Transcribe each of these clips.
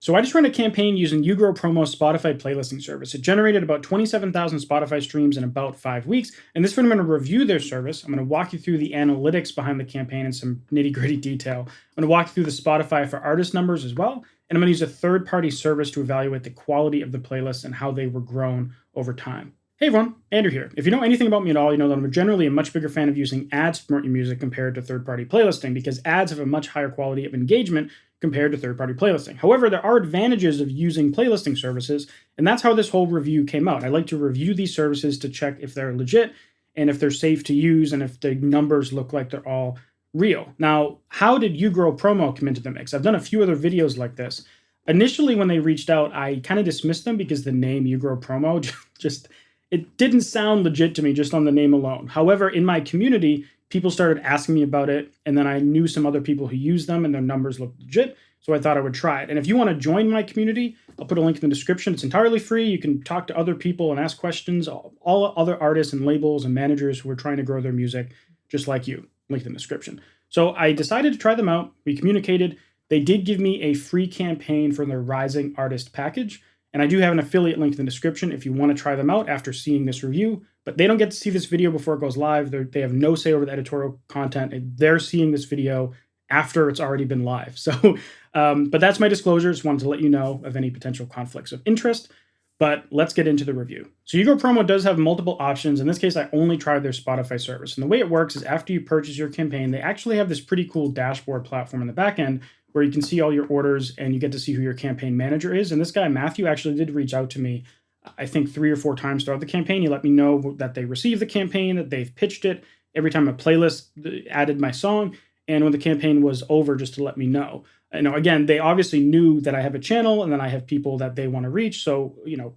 So I just ran a campaign using YouGrow Promo's Spotify playlisting service. It generated about 27,000 Spotify streams in about 5 weeks. And this one, I'm going to review their service. I'm going to walk you through the analytics behind the campaign in some nitty gritty detail. I'm going to walk you through the Spotify for artist numbers as well. And I'm going to use a third party service to evaluate the quality of the playlists and how they were grown over time. Hey everyone, Andrew here. If you know anything about me at all, you know that I'm generally a much bigger fan of using ads to promote your music compared to third-party playlisting because ads have a much higher quality of engagement compared to third-party playlisting. However, there are advantages of using playlisting services, and that's how this whole review came out. I like to review these services to check if they're legit and if they're safe to use and if the numbers look like they're all real. Now, how did YouGrow Promo come into the mix? I've done a few other videos like this. Initially, when they reached out, I kind of dismissed them because the name YouGrow Promo just it didn't sound legit to me just on the name alone. However, in my community, people started asking me about it, and then I knew some other people who used them, and their numbers looked legit, so I thought I would try it. And if you want to join my community, I'll put a link in the description. It's entirely free. You can talk to other people and ask questions, all other artists and labels and managers who are trying to grow their music, just like you. Link in the description. So I decided to try them out. We communicated. They did give me a free campaign for their Rising Artist package. And I do have an affiliate link in the description if you want to try them out after seeing this review. But they don't get to see this video before it goes live. They have no say over the editorial content. They're seeing this video after it's already been live. So, but that's my disclosure. Just wanted to let you know of any potential conflicts of interest. But let's get into the review. So YouGrow Promo does have multiple options. In this case, I only tried their Spotify service. And the way it works is after you purchase your campaign, they actually have this pretty cool dashboard platform in the back end where you can see all your orders and you get to see who your campaign manager is. And this guy, Matthew, actually did reach out to me, I think 3 or 4 times throughout the campaign. He let me know that they received the campaign, that they've pitched it every time a playlist added my song, and when the campaign was over, just to let me know. Again, they obviously knew that I have a channel and then I have people that they want to reach. So,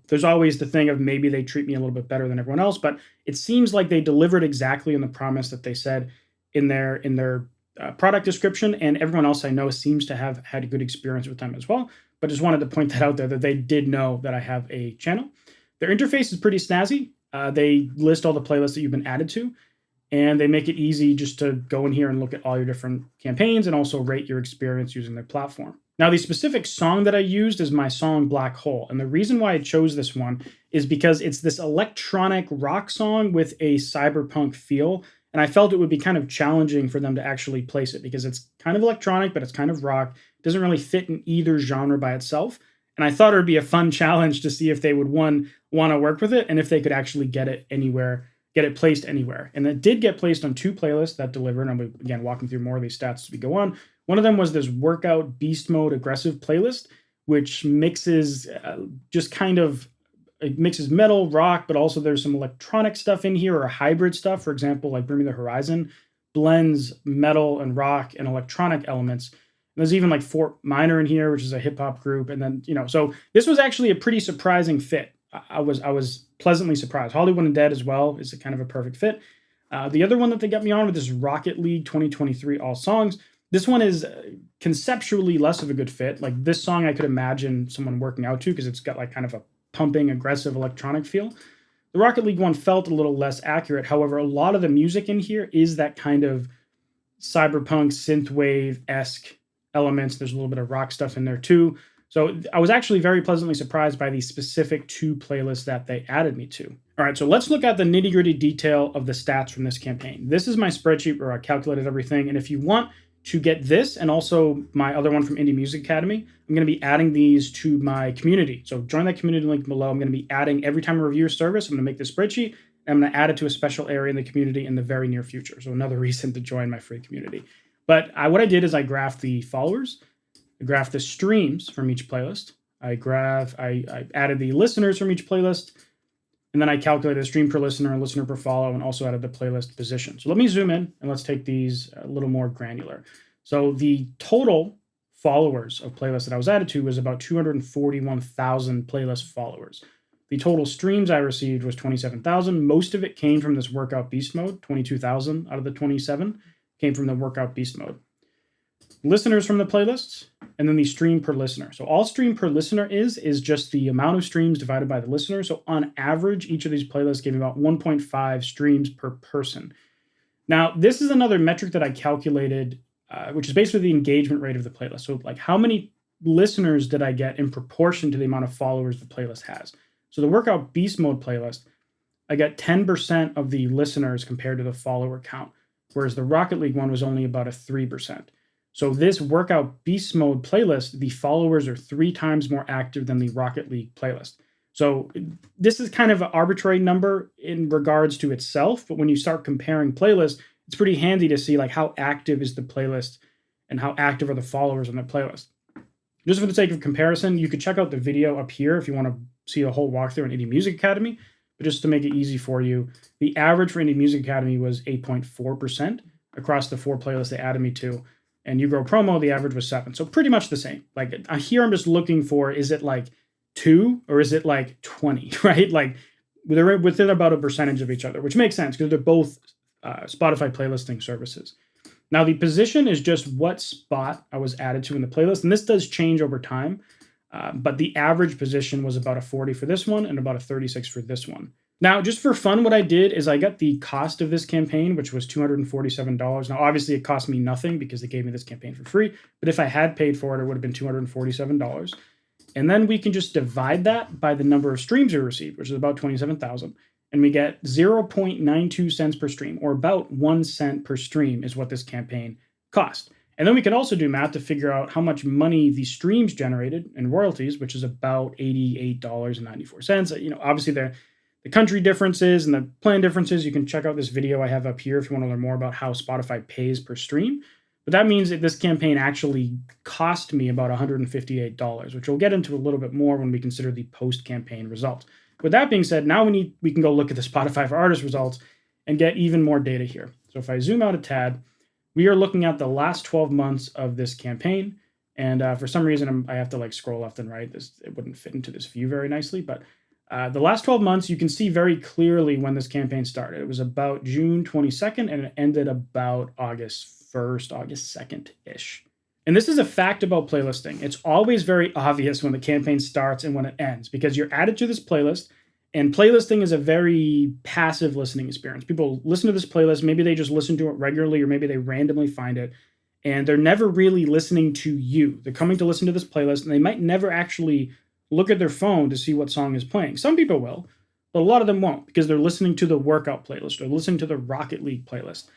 there's always the thing of maybe they treat me a little bit better than everyone else, but it seems like they delivered exactly on the promise that they said in their product description, and everyone else I know seems to have had a good experience with them as well. But just wanted to point that out there that they did know that I have a channel. Their interface is pretty snazzy. They list all the playlists that you've been added to, and they make it easy just to go in here and look at all your different campaigns and also rate your experience using their platform. Now, the specific song that I used is my song Black Hole. And the reason why I chose this one is because it's this electronic rock song with a cyberpunk feel. And I felt it would be kind of challenging for them to actually place it because it's kind of electronic, but it's kind of rock. It doesn't really fit in either genre by itself. And I thought it would be a fun challenge to see if they would, want to work with it and if they could actually get it anywhere, get it placed anywhere. And it did get placed on 2 playlists that delivered. And I'm, again, walking through more of these stats as we go on. One of them was this workout beast mode aggressive playlist, which mixes it mixes metal, rock, but also there's some electronic stuff in here or hybrid stuff. For example, like Bring Me the Horizon blends metal and rock and electronic elements. And there's even like Fort Minor in here, which is a hip hop group. And then, so this was actually a pretty surprising fit. I was pleasantly surprised. Hollywood Undead as well is a kind of a perfect fit. The other one that they got me on with is Rocket League 2023 All Songs. This one is conceptually less of a good fit. Like this song I could imagine someone working out to because it's got like kind of a pumping, aggressive electronic feel. The Rocket League one felt a little less accurate. However, a lot of the music in here is that kind of cyberpunk, synthwave-esque elements. There's a little bit of rock stuff in there too. So I was actually very pleasantly surprised by these specific 2 playlists that they added me to. All right, so let's look at the nitty-gritty detail of the stats from this campaign. This is my spreadsheet where I calculated everything. And if you want to get this and also my other one from Indie Music Academy, I'm going to be adding these to my community. So join that community link below. I'm going to be adding every time I review a service. I'm going to make this spreadsheet. And I'm going to add it to a special area in the community in the very near future. So another reason to join my free community. But what I did is I graphed the followers. I graphed the streams from each playlist. I added the listeners from each playlist. And then I calculated a stream per listener, a listener per follow, and also added the playlist position. So let me zoom in and let's take these a little more granular. So the total followers of playlists that I was added to was about 241,000 playlist followers. The total streams I received was 27,000. Most of it came from this workout beast mode. 22,000 out of the 27 came from the workout beast mode. Listeners from the playlists, and then the stream per listener. So all stream per listener is just the amount of streams divided by the listener. So on average, each of these playlists gave me about 1.5 streams per person. Now, this is another metric that I calculated, which is basically the engagement rate of the playlist. So like how many listeners did I get in proportion to the amount of followers the playlist has. So the Workout Beast Mode playlist, I got 10% of the listeners compared to the follower count, whereas the Rocket League one was only about a 3%. So this Workout Beast Mode playlist, the followers are 3 times more active than the Rocket League playlist. So this is kind of an arbitrary number in regards to itself, but when you start comparing playlists, it's pretty handy to see like how active is the playlist and how active are the followers on the playlist. Just for the sake of comparison, you could check out the video up here if you want to see a whole walkthrough on Indie Music Academy. But just to make it easy for you, the average for Indie Music Academy was 8.4% across the 4 playlists they added me to. And YouGrow Promo, the average was 7. So pretty much the same. Like here, I'm just looking for, is it like 2 or is it like 20, right? Like they're within about a percentage of each other, which makes sense because they're both Spotify playlisting services. Now the position is just what spot I was added to in the playlist. And this does change over time. But the average position was about a 40 for this one and about a 36 for this one. Now, just for fun, what I did is I got the cost of this campaign, which was $247. Now, obviously, it cost me nothing because they gave me this campaign for free. But if I had paid for it, it would have been $247. And then we can just divide that by the number of streams we received, which is about 27,000. And we get 0.92 cents per stream, or about 1 cent per stream is what this campaign cost. And then we can also do math to figure out how much money the streams generated in royalties, which is about $88.94. Obviously the country differences and the plan differences, you can check out this video I have up here if you want to learn more about how Spotify pays per stream. But that means that this campaign actually cost me about $158, which we'll get into a little bit more when we consider the post-campaign results. With that being said, now we can go look at the Spotify for Artists results and get even more data here. So if I zoom out a tad, we are looking at the last 12 months of this campaign. And for some reason, I have to scroll left and right. It wouldn't fit into this view very nicely. But the last 12 months, you can see very clearly when this campaign started. It was about June 22nd, and it ended about August 1st, August 2nd-ish. And this is a fact about playlisting. It's always very obvious when the campaign starts and when it ends, because you're added to this playlist. And playlisting is a very passive listening experience. People listen to this playlist, maybe they just listen to it regularly, or maybe they randomly find it, and they're never really listening to you. They're coming to listen to this playlist, and they might never actually look at their phone to see what song is playing. Some people will, but a lot of them won't, because they're listening to the workout playlist or listening to the Rocket League playlist.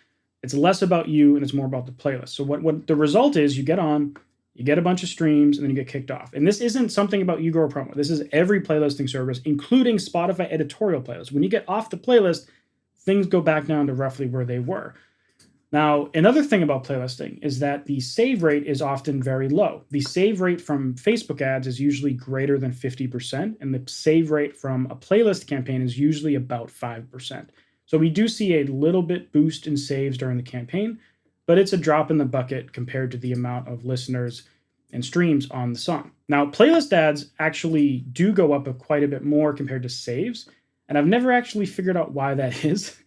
It's less about you, and it's more about the playlist. So what the result is, you get on, you get a bunch of streams, and then you get kicked off. And this isn't something about YouGrow Promo. This is every playlisting service, including Spotify editorial playlists. When you get off the playlist, things go back down to roughly where they were. Now, another thing about playlisting is that the save rate is often very low. The save rate from Facebook ads is usually greater than 50%, and the save rate from a playlist campaign is usually about 5%. So we do see a little bit boost in saves during the campaign, but it's a drop in the bucket compared to the amount of listeners and streams on the song. Now, playlist ads actually do go up quite a bit more compared to saves, and I've never actually figured out why that is.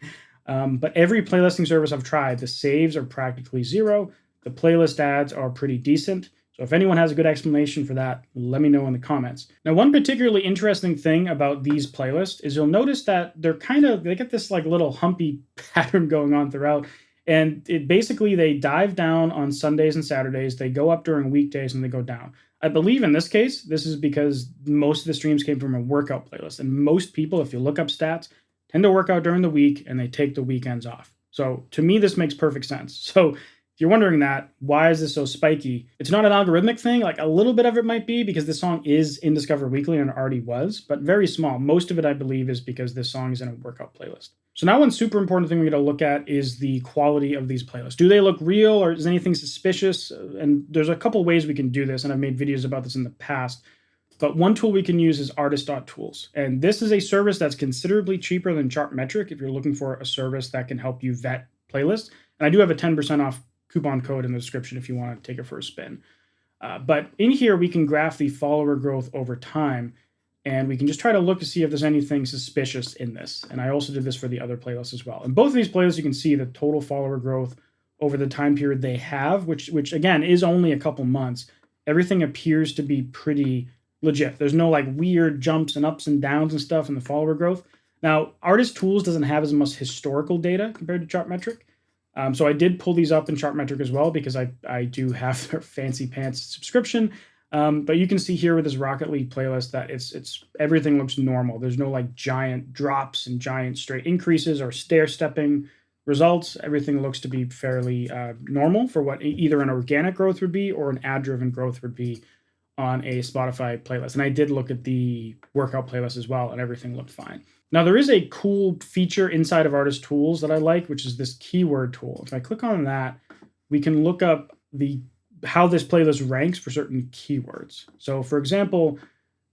But every playlisting service I've tried, the saves are practically zero. The playlist ads are pretty decent. So if anyone has a good explanation for that, let me know in the comments. Now, one particularly interesting thing about these playlists is you'll notice that they get this little humpy pattern going on throughout. And they dive down on Sundays and Saturdays. They go up during weekdays and they go down. I believe in this case, this is because most of the streams came from a workout playlist. And most people, if you look up stats, tend to work out during the week and they take the weekends off. So to me, this makes perfect sense. So if you're wondering why is this so spiky? It's not an algorithmic thing. A little bit of it might be because this song is in Discover Weekly and it already was, but very small. Most of it, I believe, is because this song is in a workout playlist. So now one super important thing we're going to look at is the quality of these playlists. Do they look real or is anything suspicious? And there's a couple ways we can do this, and I've made videos about this in the past. But one tool we can use is artist.tools. And this is a service that's considerably cheaper than Chartmetric if you're looking for a service that can help you vet playlists. And I do have a 10% off coupon code in the description if you want to take it for a spin. But in here, we can graph the follower growth over time. And we can just try to look to see if there's anything suspicious in this. And I also did this for the other playlists as well. In both of these playlists, you can see the total follower growth over the time period they have, which again, is only a couple months. Everything appears to be pretty legit. There's no weird jumps and ups and downs and stuff in the follower growth. Now, Artist Tools doesn't have as much historical data compared to Chartmetric. So I did pull these up in Chartmetric as well because I do have their fancy pants subscription. But you can see here with this Rocket League playlist that it's everything looks normal. There's no like giant drops and giant straight increases or stair-stepping results. Everything looks to be fairly normal for what either an organic growth would be or an ad-driven growth would be on a Spotify playlist. And I did look at the workout playlist as well, and everything looked fine. Now, there is a cool feature inside of Artist Tools that I like, which is this keyword tool. If I click on that, we can look up how this playlist ranks for certain keywords. So, for example,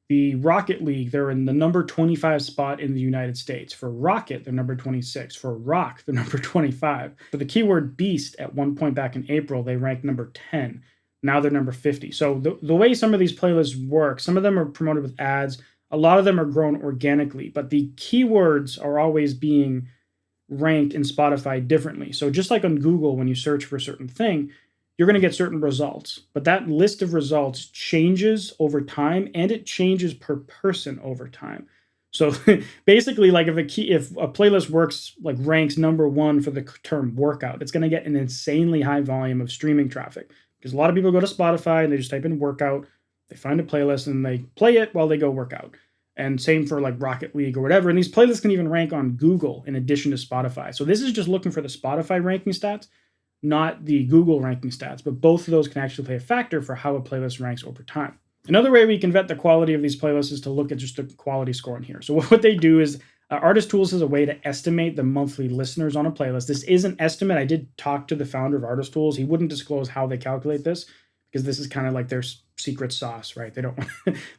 the Rocket League, they're in the number 25 spot in the United States. For Rocket, they're number 26. For Rock, they're number 25. For the keyword Beast, at one point back in April, they ranked number 10. Now they're number 50. So the way some of these playlists work, some of them are promoted with ads. A lot of them are grown organically, but the keywords are always being ranked in Spotify differently. So just like on Google, when you search for a certain thing, you're going to get certain results. But that list of results changes over time, and it changes per person over time. So basically, like if a playlist ranks number one for the term workout, it's going to get an insanely high volume of streaming traffic. Because a lot of people go to Spotify and they just type in workout, they find a playlist and they play it while they go work out. And same for like Rocket League or whatever. And these playlists can even rank on Google in addition to Spotify. So this is just looking for the Spotify ranking stats, not the Google ranking stats. But both of those can actually play a factor for how a playlist ranks over time. Another way we can vet the quality of these playlists is to look at just the quality score in here. So what they do is Artist Tools is a way to estimate the monthly listeners on a playlist. This is an estimate. I did talk to the founder of Artist Tools. He wouldn't disclose how they calculate this because this is kind of like their secret sauce, right? They don't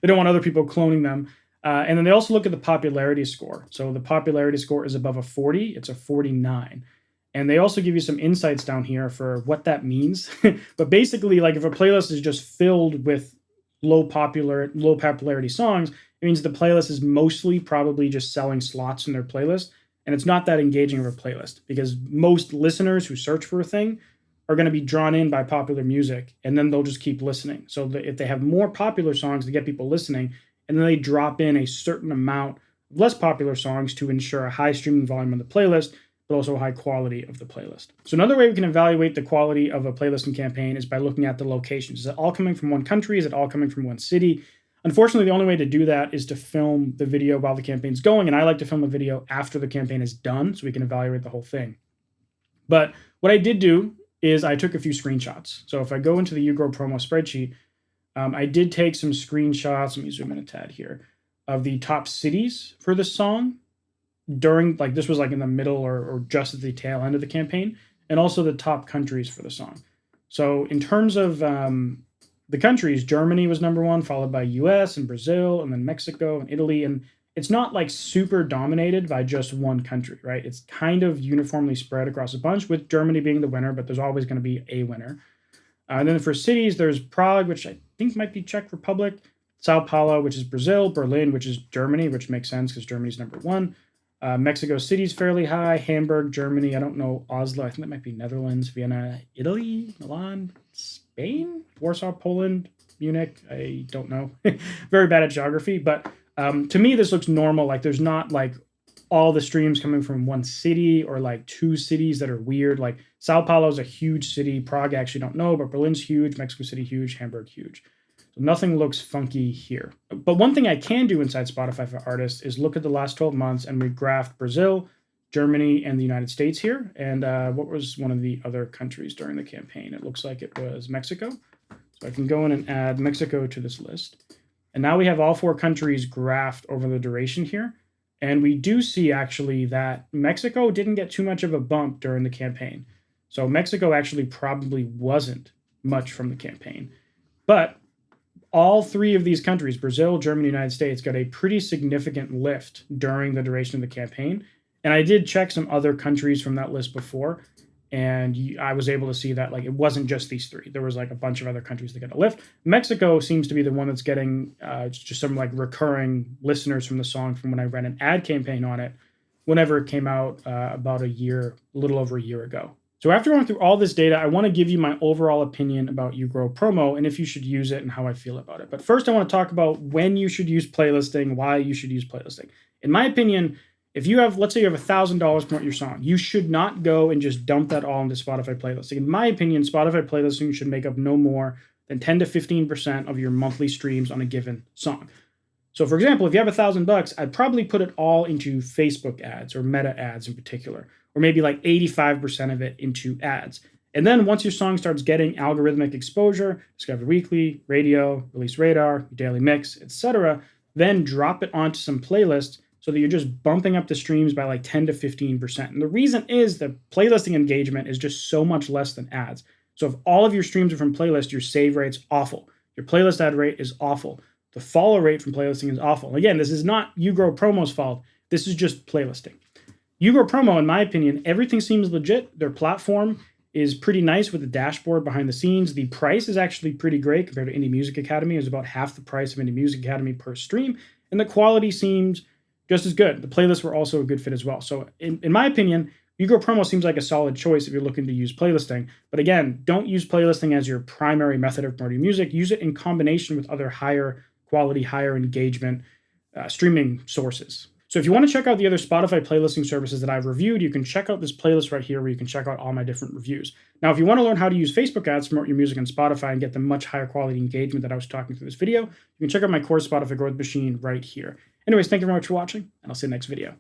want other people cloning them. And then they also look at the popularity score. So the popularity score is above a 40. It's a 49. And they also give you some insights down here for what that means. But basically, like if a playlist is just filled with low popularity songs, it means the playlist is mostly probably just selling slots in their playlist. And it's not that engaging of a playlist because most listeners who search for a thing are going to be drawn in by popular music, and then they'll just keep listening. So if they have more popular songs to get people listening, and then they drop in a certain amount of less popular songs to ensure a high streaming volume on the playlist, but also a high quality of the playlist. So another way we can evaluate the quality of a playlisting campaign is by looking at the locations. Is it all coming from one country? Is it all coming from one city? Unfortunately, the only way to do that is to film the video while the campaign's going, and I like to film the video after the campaign is done so we can evaluate the whole thing. But what I did do is I took a few screenshots. So if I go into the YouGrow promo spreadsheet, I did take some screenshots. Let me zoom in a tad here of the top cities for the song during, like this was like in the middle or just at the tail end of the campaign, and also the top countries for the song. So in terms of the countries, Germany was number one, followed by US and Brazil, and then Mexico and Italy. And it's not like super dominated by just one country, right? It's kind of uniformly spread across a bunch, with Germany being the winner, but there's always going to be a winner. And then for cities, there's Prague, which I think might be Czech Republic, Sao Paulo, which is Brazil, Berlin, which is Germany, which makes sense because Germany's number one. Mexico City's fairly high, Hamburg, Germany, I don't know, Oslo, I think that might be Netherlands, Vienna, Italy, Milan, Spain, Warsaw, Poland, Munich, I don't know. Very bad at geography, but to me, this looks normal. Like there's not like all the streams coming from one city or like two cities that are weird. Like Sao Paulo is a huge city. Prague, I actually don't know, but Berlin's huge, Mexico City huge, Hamburg huge. So nothing looks funky here. But one thing I can do inside Spotify for Artists is look at the last 12 months and we graphed Brazil, Germany, and the United States here. And what was one of the other countries during the campaign? It looks like it was Mexico. So I can go in and add Mexico to this list. And now we have all four countries graphed over the duration here. And we do see actually that Mexico didn't get too much of a bump during the campaign. So Mexico actually probably wasn't much from the campaign. But all three of these countries, Brazil, Germany, United States, got a pretty significant lift during the duration of the campaign. And I did check some other countries from that list before, and I was able to see that like it wasn't just these three. There was like a bunch of other countries that got a lift. Mexico seems to be the one that's getting just some like recurring listeners from the song from when I ran an ad campaign on it whenever it came out about a little over a year ago. So after going through all this data, I want to give you my overall opinion about YouGrow Promo and if you should use it and how I feel about it. But first, I want to talk about when you should use playlisting, why you should use playlisting. In my opinion, if you have, let's say you have $1,000 to promote your song, you should not go and just dump that all into Spotify playlisting. In my opinion, Spotify playlisting should make up no more than 10 to 15% of your monthly streams on a given song. So for example, if you have $1,000, I'd probably put it all into Facebook ads or Meta ads in particular, or maybe like 85% of it into ads. And then once your song starts getting algorithmic exposure, Discover Weekly, radio, Release Radar, Daily Mix, etc., then drop it onto some playlists so that you're just bumping up the streams by like 10 to 15%. And the reason is the playlisting engagement is just so much less than ads. So if all of your streams are from playlists, your save rate's awful. Your playlist ad rate is awful. The follow rate from playlisting is awful. Again, this is not YouGrow Promo's fault. This is just playlisting. YouGrow Promo, in my opinion, everything seems legit. Their platform is pretty nice with the dashboard behind the scenes. The price is actually pretty great compared to Indie Music Academy. It's about half the price of Indie Music Academy per stream. And the quality seems just as good. The playlists were also a good fit as well. So in my opinion, YouGrow Promo seems like a solid choice if you're looking to use playlisting. But again, don't use playlisting as your primary method of promoting music. Use it in combination with other higher quality, higher engagement streaming sources. So if you want to check out the other Spotify playlisting services that I've reviewed, you can check out this playlist right here where you can check out all my different reviews. Now, if you want to learn how to use Facebook ads to promote your music on Spotify and get the much higher quality engagement that I was talking through this video, you can check out my course, Spotify Growth Machine, right here. Anyways, thank you very much for watching, and I'll see you in the next video.